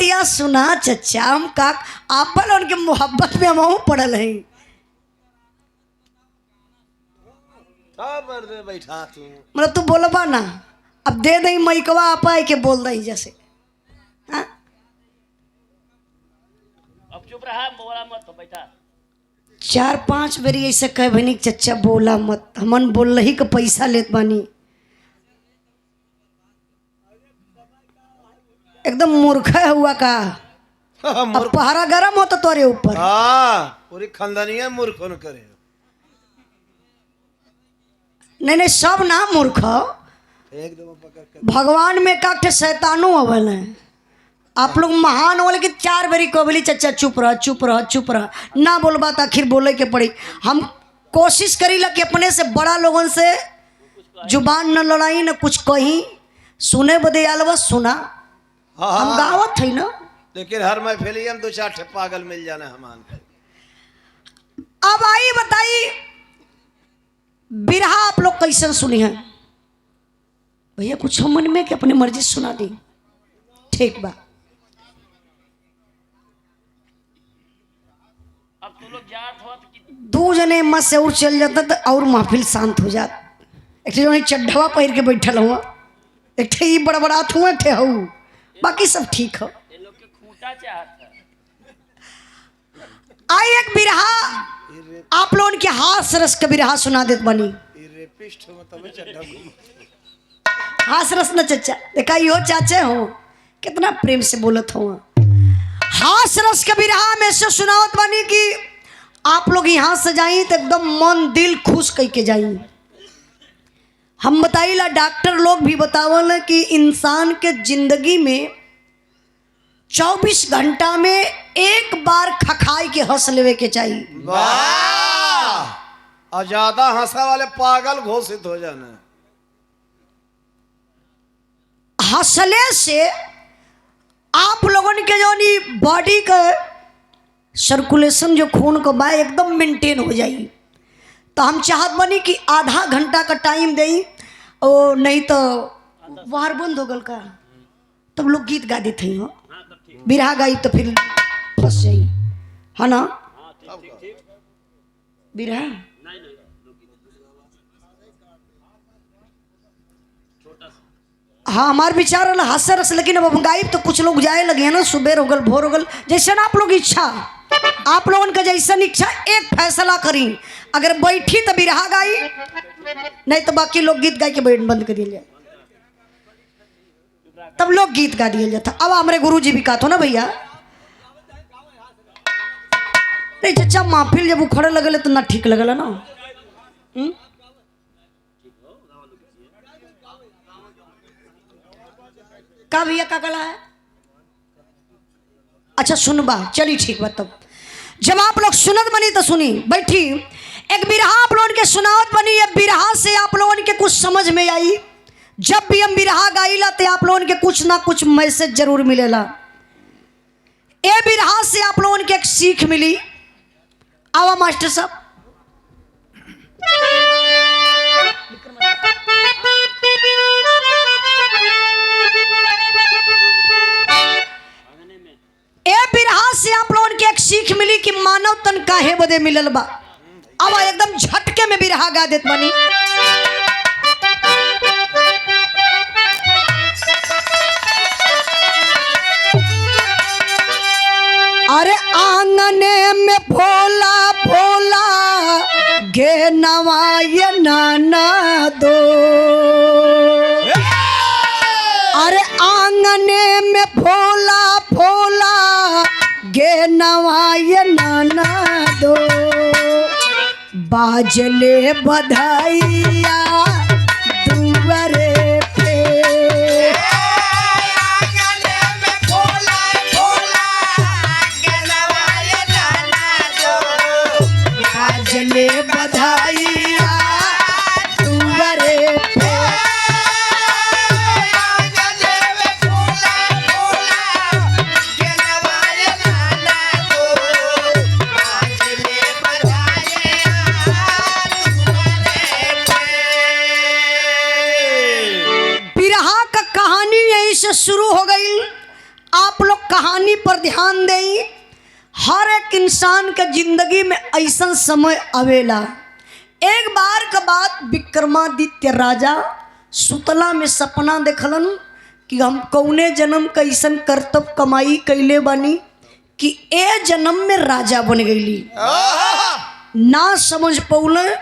बतिया सुना चचा, हम का आपन उनके मोहब्बत में हम पड़ल है। बैठा तू मतलब तू बोलबा ना, अब दे दई मैकवा आपा के बोल दई जैसे। हाँ? अब चुप रहा, बोला मत, बैठा। 4-5 बेरी ऐसे कह बनी चचा बोला मत, हमन बोल रही का पैसा लेत बानी। एकदम मूर्ख हुआ का। अब पहरा गरम होता तोरे ऊपर। पूरी खानदानिया मूर्ख न करे। नहीं सब ना मूर्ख, भगवान में काटे शैतानो अवल है। आप लोग महान होल कि 4 बेरी कहली चचा चुप रह चुप रह चुप रह, ना बोलबा तो आखिर बोले के पड़ी। हम कोशिश करी ला कि अपने से बड़ा लोगन से जुबान न लड़ाई न कुछ कहीं, सुने बदे आलवा सुना। हम गावत है ना, लेकिन हर महफिल हम 2-4 ठे पागल मिल जाना हमान। अब आई बताई बिरहा आप लोग कैसे सुनी है भैया? कुछ हम मन में कि अपनी मर्जी सुना दी, ठीक बा। अब तू लोग जात हो तो 2 जने मत से और चल जाता तो और महफिल शांत हो जात। एक जो चड्ढवा पहिर के बैठल हुआ, एक ठे ई बड़बड़ात हुआ ठे हूँ, बाकी सब ठीक हो। ये लोग के खूंटा चाहत है। आई एक बिरहा आप लोगों के हास रस का बिरहा सुना देत बनी। हास रस न चचा, देखा यो चाचे हो कितना प्रेम से बोलत हो। हास रस का बिरहा में से सुनावत बनी कि आप लोग यहाँ से जाई तो एकदम मन दिल खुश कह के जाई। हम बताइला, डॉक्टर लोग भी बतावल कि इंसान के जिंदगी में 24 घंटा में एक बार खखाई के हंस लेवे के चाहिए। और ज्यादा हंसा वाले पागल घोषित हो जाना। हंसले से आप लोगों के जो बॉडी का सर्कुलेशन जो खून को बा एकदम मेंटेन हो जाई। तो हम चाहत बनी कि आधा घंटा का टाइम दें, और नहीं तो बाहर बंद हो गल का तब लोग गीत गा देते हो, बिरहा गाई तो फिर फंस जाई है ना। बिरहा हाँ हमार विचार वाला हास्य रस, लेकिन अब हम गायब तो कुछ लोग जाए लगे हैं ना, सुबह हो गल भोर हो गल, जैसे ना आप लोग इच्छा, आप लोगों का जैसा इच्छा एक फैसला करी। अगर बैठी तो बिरहा गाई, नहीं तो बाकी लोग गीत गा के बैठ बंद कर दिए, तब लोग गीत गा दिए जाता। अब हमारे गुरुजी भी कहा था ना भैया, नहीं चचा महफिल जब उखड़े लगल तो ना ठीक लगल ना। का भैया का कला है? अच्छा सुनबा, चली ठीक बा। तब जब आप लोग सुनत बनी तो सुनी, बैठी एक बिरहा आप लोगों के सुनावत बनी। ये बिरहा से आप लोगों के कुछ समझ में आई। जब भी हम बिरहा गाइला तो आप लोगों के कुछ ना कुछ मैसेज जरूर मिलेला। ये बिरहा से आप लोगों के एक सीख मिली। आवा मास्टर साहब, ए बिरहा से आप लोगों के एक सीख मिली कि मानव तन काहे बदे मिलल बा। अब एकदम झटके में बिरहा गा देत बनी। अरे आंगने में भोला भोला गे नवाय नाना दो। अरे आंगने में भोला भोला गे नवाय नाना दो। बाजले बधाइया दुआरे पे। बाजले बधाइया दुआरे पे। कहानी पर ध्यान देई। हर एक इंसान के जिंदगी में ऐसा समय आवेला। एक बार का बात, विक्रमादित्य राजा सुतला में सपना देखलन कि हम कौने जन्म का ऐसन कर्तव्य कमाई कैले बानी कि ए जन्म में राजा बन गईली। ना समझ पौले,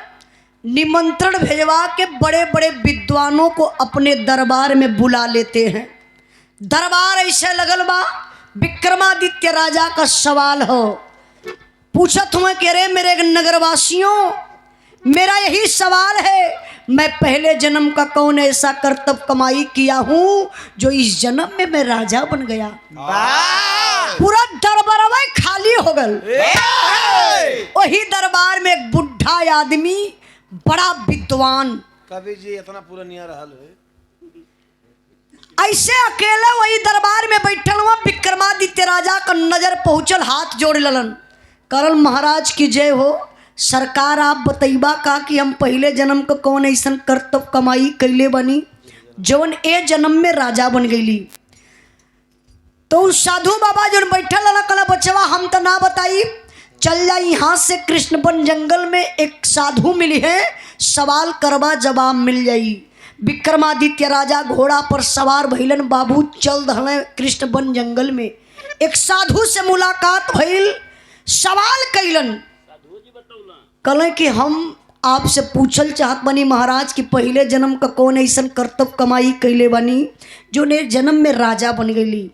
निमंत्रण भेजवा के बड़े बड़े विद्वानों को अपने दरबार में बुला लेते हैं। दरबार ऐसे लगल बा, विक्रमादित्य राजा का सवाल हो। पूछत हुए कह रहे मेरे नगरवासियों, मेरा यही सवाल है, मैं पहले जन्म का कौन ऐसा कर्तव्य कमाई किया हूं जो इस जन्म में मैं राजा बन गया। पूरा दरबार खाली हो गल। वही दरबार में एक बुढ़ा आदमी, बड़ा विद्वान, कवि जी इतना पूरा नहीं रहा है। ऐसे अकेले वही दरबार में बैठल हुआ। विक्रमादित्य राजा का नजर पहुंचल, हाथ जोड़ ललन, करल महाराज की जय हो। सरकार आप बतैबा का कि हम पहले जन्म का कौन ऐसा कर्तव्य कमाई कैले बनी जौन ए जन्म में राजा बन गईली। तो उस साधु बाबा जो बैठल लला कला बचवा हम तो ना बताई, चल जा यहाँ से कृष्णवन जंगल में एक साधु मिली है, सवाल करवा जवाब मिल जाई। विक्रमादित्य राजा घोड़ा पर सवार भइलन, बाबू चल दहले कृष्णवन जंगल में। एक साधु से मुलाकात भइल, सवाल कैलन, कहले कि हम आपसे पूछल चाहत बनी महाराज कि पहले जन्म का कौन ऐसा कर्तव्य कमाई कैले बनी जो ने जन्म में राजा बन गईली।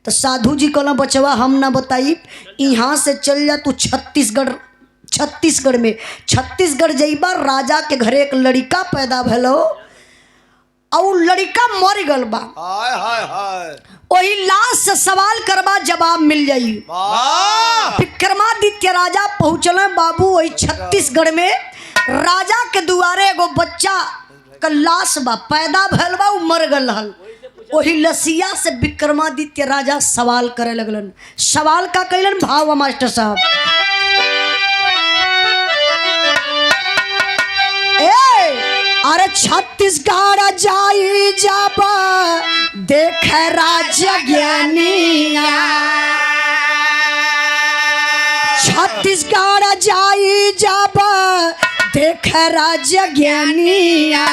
तो साधु जी कहला बचवा हम ना बताई, यहाँ से चल जा तू छत्तीसगढ़ में। छत्तीसगढ़ जइबा, राजा के घरे एक लड़का पैदा भलो और लड़का मर गल बा। हाय हाय हाय, वही लाश से सवाल करवा जवाब मिल जाई। विक्रमादित्य राजा पहुंचल बाबू वही छत्तीसगढ़ में। राजा के दुआरे एगो बच्चा का लाश बा, पैदा भल बा, मर गल हल। वही लसिया से विक्रमादित्य राजा सवाल करे लगलन। सवाल का कैलन, भाव मास्टर साहब, अरे छत्तीसगढ़ जाई जाबा देख राजा ज्ञानिया, छत्तीसगढ़ जाई जाबा देख राजा ज्ञानिया,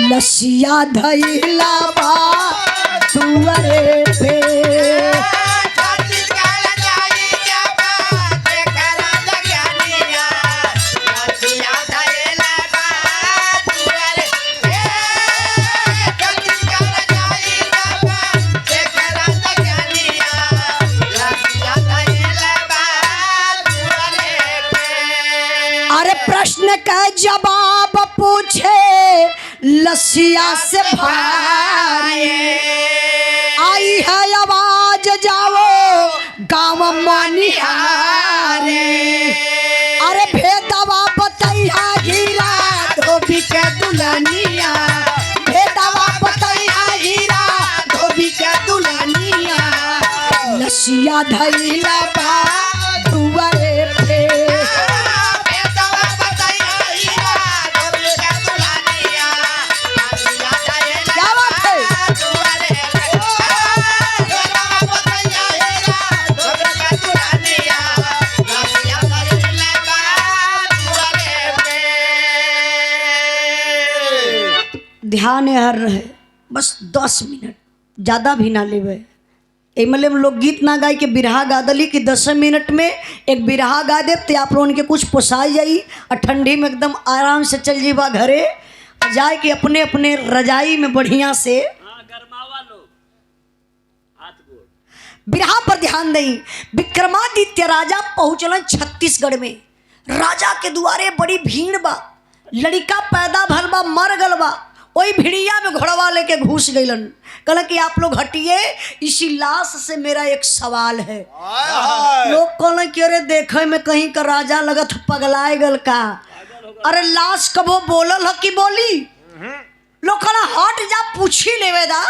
लसिया धैला बा दुआरे पे। प्रश्न का जवाब पूछे लसिया से भाई, आई है आवाज जाओ गाँव मानिहारे। अरे भेदवा बतैया हीरा धोबी के दुल्हनिया, भेदवा बतैया हीरा धोबी के दुल्हनिया, लसिया धैला बा दुआरे पे। ध्यान हर रहे, बस 10 मिनट, ज़्यादा भी ना लेवे। एमएलए में लोग गीत ना गाय के बिरहा गा दली कि 10 मिनट में एक बिरहा गा दे तो आप लोगों के कुछ पोसाई जाई और ठंडी में एकदम आराम से चल जीवा घरे जाए कि अपने अपने रजाई में बढ़िया से बिरहा पर ध्यान दें। विक्रमादित्य राजा पहुँचल छत्तीसगढ़ में। राजा के दुआरे बड़ी भीड़ बा, लड़का पैदा भल बा, मर गल बा। वही भिड़िया में घोड़वा लेके घुस गईलन। कहला कि आप लोग हटिए, इसी लाश से मेरा एक सवाल है। लोग कहला कि अरे देखे में कहीं का राजा लगत पगलाए गल का। अरे लाश कबो बोलल ह कि बोली? लोग कहला हट जा, पूछी लेवेदा।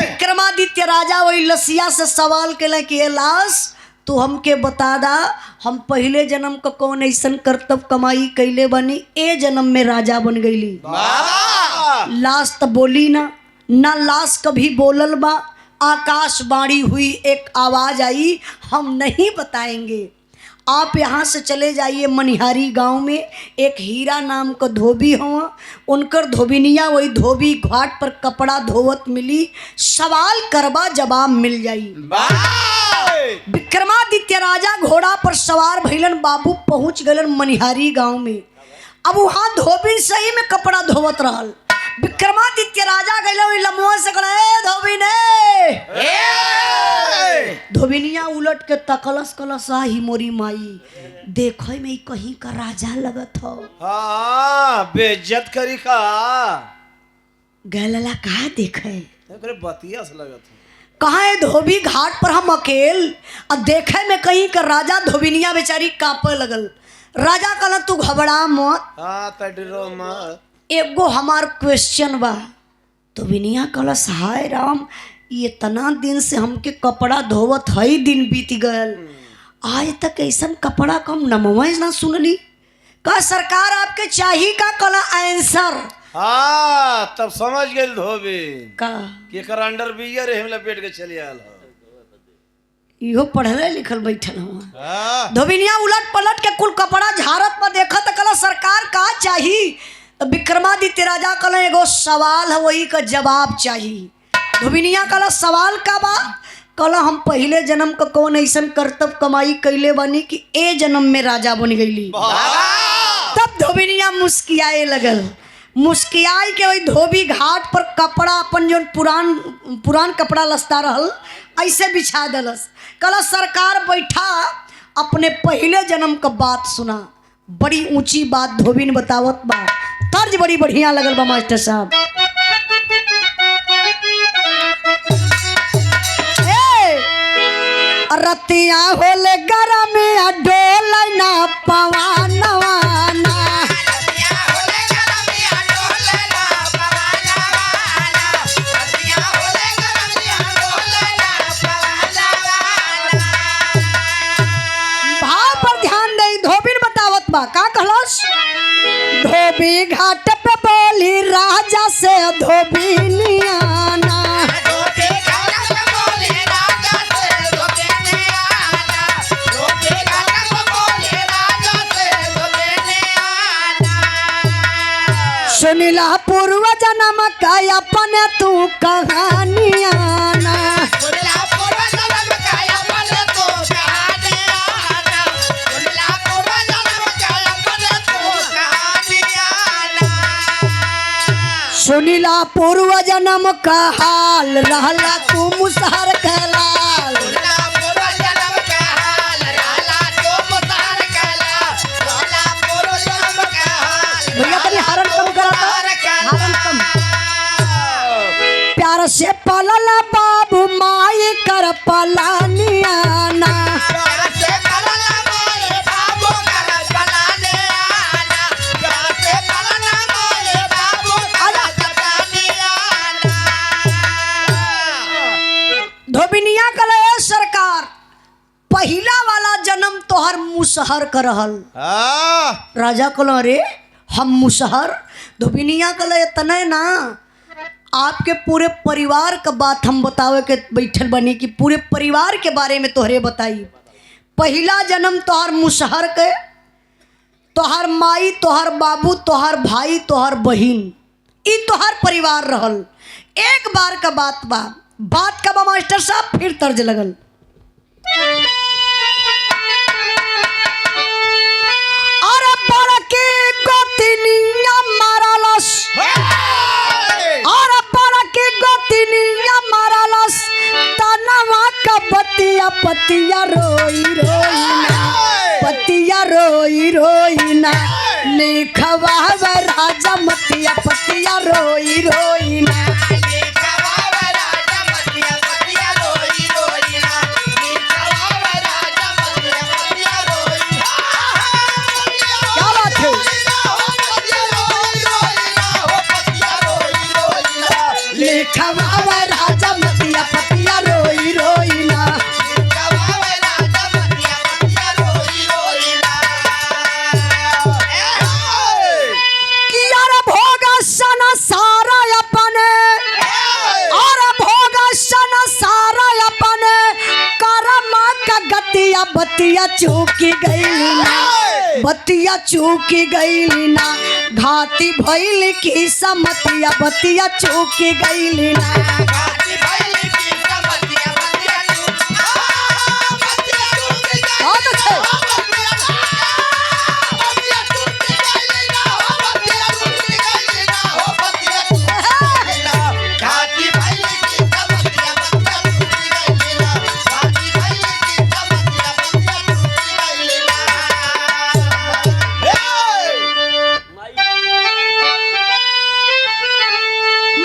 विक्रमादित्य राजा वही लसिया से सवाल केला कि ये लाश तू हमके बता दा, हम पहले जन्म का कौन ऐसन कर्तव्य कमाई कैले बनी ए जन्म में राजा बन गईली। लाश तो बोली ना लाश कभी बोलल बा आकाशवाणी हुई, एक आवाज आई, हम नहीं बताएंगे। आप यहाँ से चले जाइए मनिहारी गांव में, एक हीरा नाम का धोबी हुआ, उनकर धोबिनिया वही धोबी घाट पर कपड़ा धोवत मिली, सवाल करबा जवाब मिल जाई। विक्रमादित्य राजा घोड़ा पर सवार भइलन, बाबू पहुंच गलन मनिहारी गांव में। अब वहाँ धोबी सही में कपड़ा धोवत रहल। विक्रमादित्य राजा गए लमुआ से कहले, धोबी ने धोबिनिया उलट के तकलस कलस, ही मोरी माई, देखो में कहीं का राजा लगत हो। हाँ बेइज्जत करी का गैलला कहा देखे बतिया से लगत है। कहाँ है धोबी घाट पर हम अकेल, और देखे में कहीं का राजा। धोबिनिया बेचारी कांपे लगल। राजा कहला तू घबरा मत, हाँ तडरो मत, एगो हमार क्वेश्चन बा। धोबिनिया कहला हाय राम, ये इतना दिन से हमके कपड़ा धोवत हई, दिन बीत गयल, आज तक ऐसन कपड़ा कम नमवाइज ना सुनली। का सरकार आपके चाहिए का? कहला आंसर। हाँ तब समझ गए धोबी का कि एकर अंडर बियर हम लपेट के चली आयल हो। इहो पढ़ले लिखल बैठल हुआ। हाँ धोबिनिया उलट पलट के कुल कपड़ा झारत पर देखा तो कहला सरकार का चाहिए? तो विक्रमादित्य राजा कहला एगो सवाल है, वही का जवाब चाहिए। धोबिनिया कहला सवाल का बा? कहला हम पहले जन्म का कौन ऐसन कर्तव्य कमाई कैले बनी कि ए जन्म में राजा बन गईली। तब धोबिनिया मुस्कियाए लगल। मुस्कियाई के वही धोबी घाट पर कपड़ा अपन जो पुरान कपड़ा लस्ता रहल ऐसे बिछा दलस। कहला सरकार बैठा, अपने पहले जन्म का बात सुना। बड़ी ऊंची बात धोबी ने बतावत बा, तर्ज बड़ी बढ़िया लगल बा मास्टर साहब। रतिया होले गरम डोल ना पवानवा ना, भाव पर ध्यान दे। धोबी ने बतावत बा का कहलस? धोबी घाट पे बोली राजा से धोबिनिया ना, सुनिला पूर्व जन्म का अपन तू कहानिया ना, सुनिला पूर्व जन्म का हाल, रहला तू मुसहर के लाल। भैया तनी हरण कम करा था, हरण कम। प्यार से पलल बाबू माई कर पलानिया ना, धोबिनिया कहले सरकार पहिला वाला जन्म तोहर मुसहर कर रहल। हाँ राजा कहलो अरे हम मुसहर? धोबिनिया कहले इतने ना, आपके पूरे परिवार का बात हम बतावे के बैठल बनी कि पूरे परिवार के बारे में तोहरे बताई। पहिला जन्म तोहर मुसहर के, तोहर माई, तोहर बाबू, तोहर भाई, तोहर बहिन, ई तोहर परिवार रहल। एक बार का बात बा, बात का बा मास्टर साहब, फिर तर्ज लगल। अरे बड़के गोतिनिया मारलस, अरे बड़के गोतिनिया मारलस, तनवा का बतिया पतिया रोई रोई ना, पतिया रोई रोई ना, लिखवा राजा मतिया पतिया रोई रोई ना। लिखवा राजा मतिया पतिया रोई रोई ना, किया रे भोगा सना सारा अपने बतिया चूकी गईली ना, बतिया चूकी गईली ना, घाती भइल की समतिया बतिया चूकी गईली ना। बहुत अच्छे।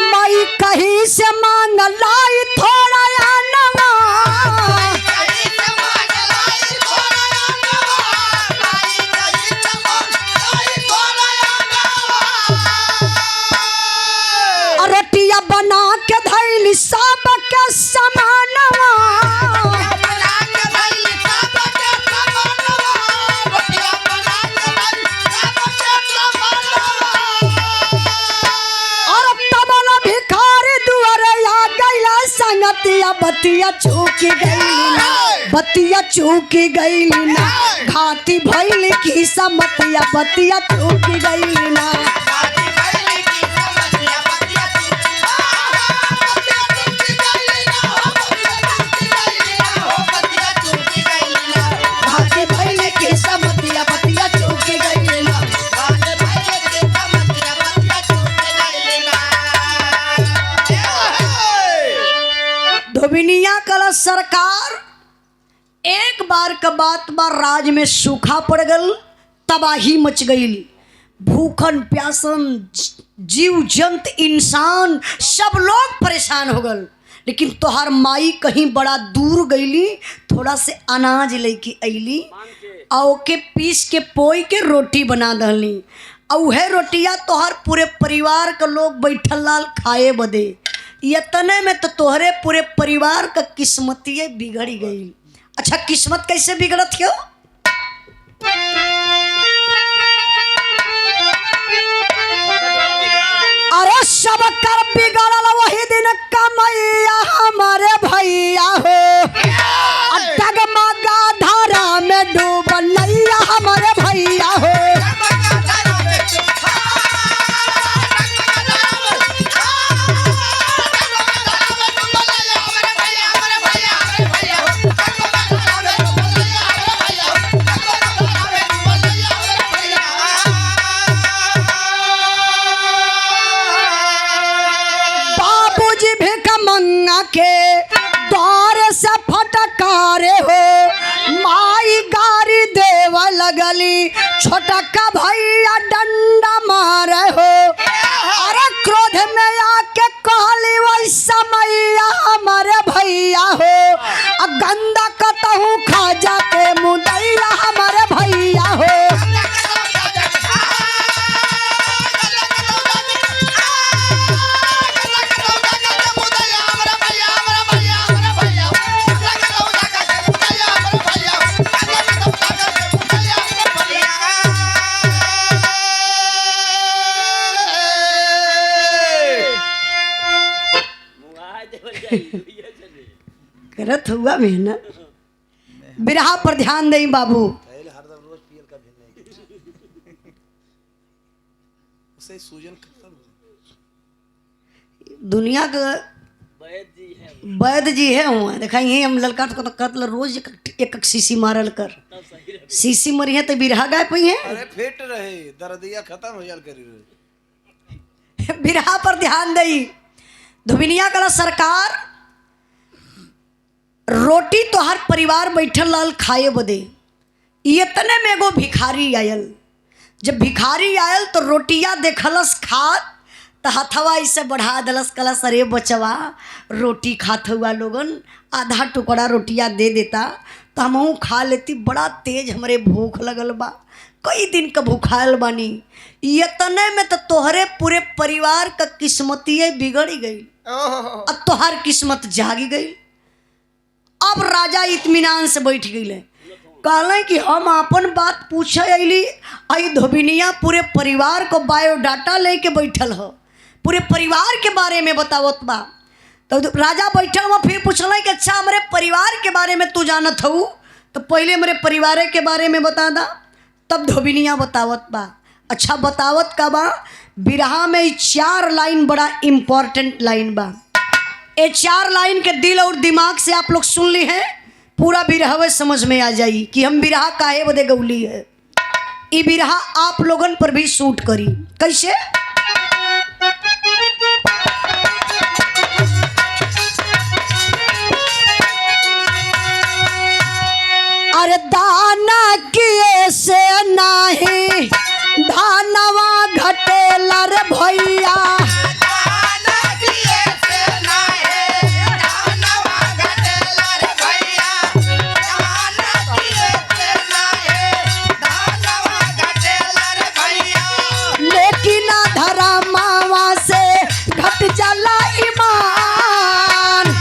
माई कहीं से मांग लाई थोड़ा अनवा, रोटिया बना के धैली सब के समानवा। और तबला भिखारी दुआरे आ गईला संगतिया बतिया चूकी गईली ना, बतिया चूकी गईली ना, घाटी भइल की समतिया बतिया चूकी गईली ना। घाटी भइल की समतिया बतिया चूकी गईली ना। धोबिनिया कला सरकार एक बार का बात बार राज में सूखा पड़ गल, तबाही मच गई, भूखन प्यासन जीव जंत इंसान सब लोग परेशान हो गल। लेकिन तोहार माई कहीं बड़ा दूर गईली, थोड़ा से अनाज लेके अली आ ओके पीस के पोई के रोटी बना दहली। और वह रोटिया तोहर पूरे परिवार के लोग बैठल लाल खाए बदे। इतने में तो तोहरे पूरे परिवार का किस्मतिये बिगड़ गई। अच्छा किस्मत कैसे बिगड़त क्यों? अरे सब कर बिगड़ल वही दिन कमैया हमारे भैया हो, डगमगा धारा में डूबल नैया हमारे भैया हो। के द्वार से फटकारे हो, माई गारी देव लगली, छोटका भैया डंडा मारे हो। अरे क्रोध में आके कहली वही समैया हमारे भैया हो, गंदा कतहू खा जाके मुदैया हमारे भैया हो। करत हुआ मेहनत, बिरहा पर ध्यान दें बाबू। दुनिया का वैद्य जी है हुआ देखा ये हम ललका तो कतल रोज एक शीशी मारल कर, शीशी मरी है तो बिरहा गाय पई है। अरे फिट रहे दर्दिया खत्म हो जाल करी। बिरहा पर ध्यान दई। धोबिनिया कला सरकार रोटी तो हर परिवार बैठल लाल खाए बदे। इतने में एगो भिखारी आयल। जब भिखारी आयल तो रोटिया देखलस खात तो हथवा इसे बढ़ा दलस, कलस अरे बचवा रोटी खात हुआ लोगन, आधा टुकड़ा रोटिया दे देता तो हमहू खा लेती, बड़ा तेज हमरे भूख लगल बा, कई दिन का भूखायल बानी। इतने में तो तोहरे पूरे परिवार का किस्मतिये बिगड़ गई, अब तोहर किस्मत जागी गई। अब राजा इत्मीनान से बैठ गई, कहले कि हम अपन बात पूछे अली। आई धोबिनिया पूरे परिवार को बायोडाटा लेके बैठल हो, पूरे परिवार के बारे में बतावत बा। तो राजा बैठल हुआ फिर पूछल कि अच्छा हमारे परिवार के बारे में तू जानत हो? तो पहले मेरे परिवार के बारे में बता दा, तब धोबिनिया बतावत बा। अच्छा बतावत का बा, बिरहा में 4 लाइन बड़ा इम्पोर्टेंट लाइन बा। ये 4 लाइन के दिल और दिमाग से आप लोग सुन ली हैं, पूरा बिरहवे समझ में आ जाई कि हम बिरहा काहे बदे गौली है। ये बिरहा आप लोगन पर भी शूट करी। कैसे? अरे दाना किए से नाही धानवा घटेला रे भैया, लेकिन धर्मावा से घट जाला ईमान।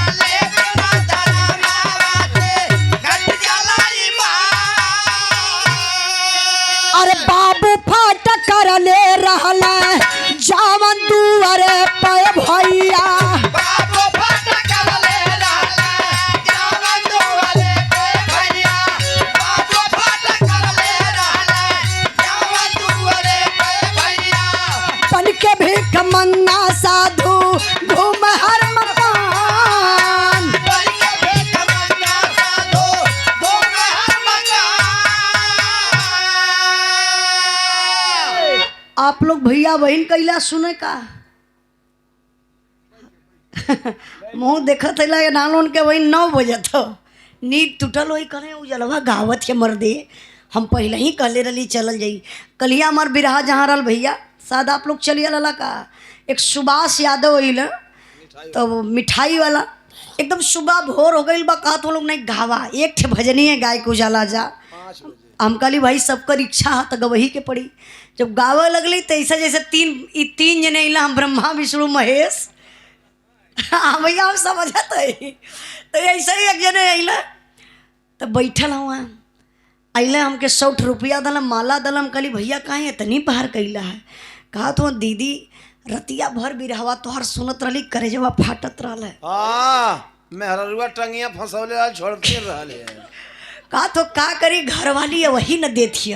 अरे बाबू फाट कर ले रहल जावन दुआरे पे भैया, बन के भिख मन्ना साधु घूम हर मकान। आप लोग भैया बहन कैला सुने का मुँह देखत है नालोन के वही 9 बजे तो नींद टूटल वही करे उजलवा गावत के मर्दे। हम पहले ही कहले रही चलल जाई। कलिया हमार बिरहा जहाँ रहल भैया शायद आप लोग चलिए लला का, एक सुभाष यादव अल तो मिठाई वाला एकदम सुबह भोर हो गई बा, कहा तो लोग नहीं गावा एक ठे भजनी है गाय को उजाला जा। 5 बजे हम कहली भाई सबकर इच्छा है तो गवही के पड़ी। जब गावे लगली तो ऐसा जैसे 3 जने अला, हम ब्रह्मा विष्णु महेश। हाँ भैया हम समझत है। तो ऐसा ही एक जने अला तो बैठल हुआ अल हमके 100 रुपया दलम माला दलम। कहली भैया काहे इतनी पहाड़ कैला है? कहा तो दीदी रतिया भर बिरहवा तोहर सुनत रही करेजवा फाटत रहल है। मेहरुआ टंगिया फंसौले आज छोड़ते रहले। कहा तो का करी घरवाली है वही न देती।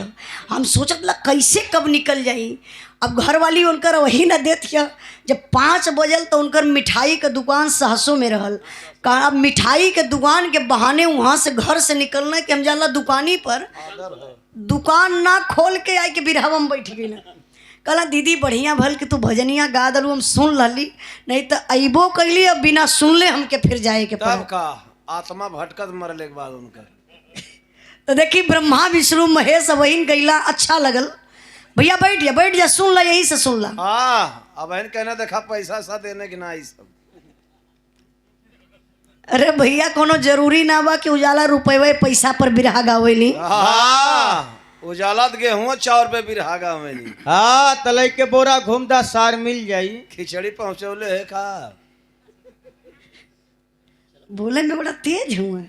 हम सोचत ला कैसे कब निकल जाई। अब घरवाली उनकर वही न देती। जब 5 बजल तो उनकर मिठाई के दुकान सहसों में रहल। कहा अब मिठाई के दुकान के बहाने वहाँ से घर से निकलना कि हम जाला दुकानी पर, दुकान ना खोल के आई के बिरहवा में बैठ गई ना। कहला दीदी बढ़िया भल कि तू भजनिया गा दलू, हम सुन लली, नहीं तो अबो कैली अब बिना सुनले हमके फिर जाए के तब का आत्मा भटकत मरले के बाद उनका। तो देखी ब्रह्मा विष्णु महेश वहीन गईला अच्छा लगल। भैया बैठ जा सुन ला, यही से सुन ला। अब इन कहना देखा पैसा सा देने की ना, सब अरे भैया कोनो जरूरी ना बा कि उजाला रुपये पैसा पर बिरहा गावेली। उजाला गेहूं 4 रुपये बिरहा गावेली। हाँ तलई के बोरा घूमदा सार मिल जाई। खिचड़ी पहुंचौले है का बोले में बड़ा तेज हुआ।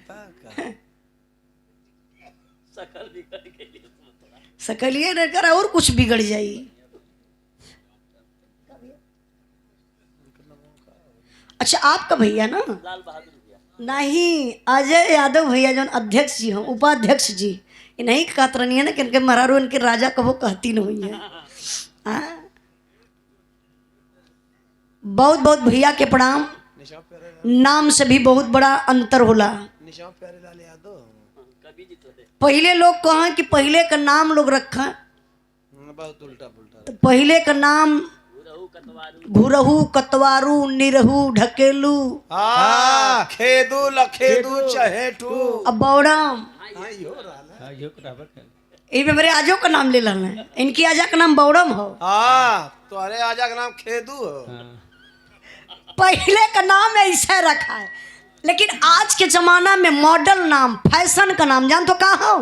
सकलिए न कर और कुछ बिगड़ जाई। अच्छा आपका भैया ना लाल बहादुर भैया नहीं, अजय यादव भैया जो अध्यक्ष जी हैं, उपाध्यक्ष जी, ये नहीं कहत रही है ना कि इनके मरारू इनके राजा कबो कहती नहीं हुई है। बहुत बहुत भैया के प्रणाम। नाम से भी बहुत बड़ा अंतर होला। निशान प्यारे लाल यादव कभी जी तो पहले लोग कहें कि पहले का नाम लोग रखा, बहुत उल्टा पुल्टा। तो पहले का नाम रहू कतवारू घुरहू कतवारू निरहू ढकेलू खेदू लखेदू चहेटू। अब बौड़म इहो रहल। इनमें मेरे आजो का नाम ले लेना है। इनकी आजा का नाम बौड़म हो, तो अरे आजा का नाम खेदू हो। पहले का नाम ऐसा रखा है। लेकिन आज के जमाना में मॉडल नाम फैशन का नाम जान तो कहा हो,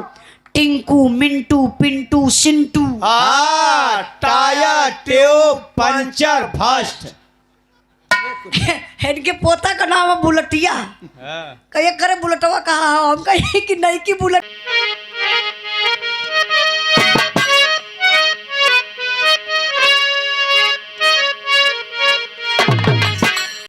Tinku Mintu Pintu Sintu. Tyre tube puncture first. इनके पोता का नाम है बुलटिया। कहे करे बुलटवा कहा हम कहे कि नहीं की बुलट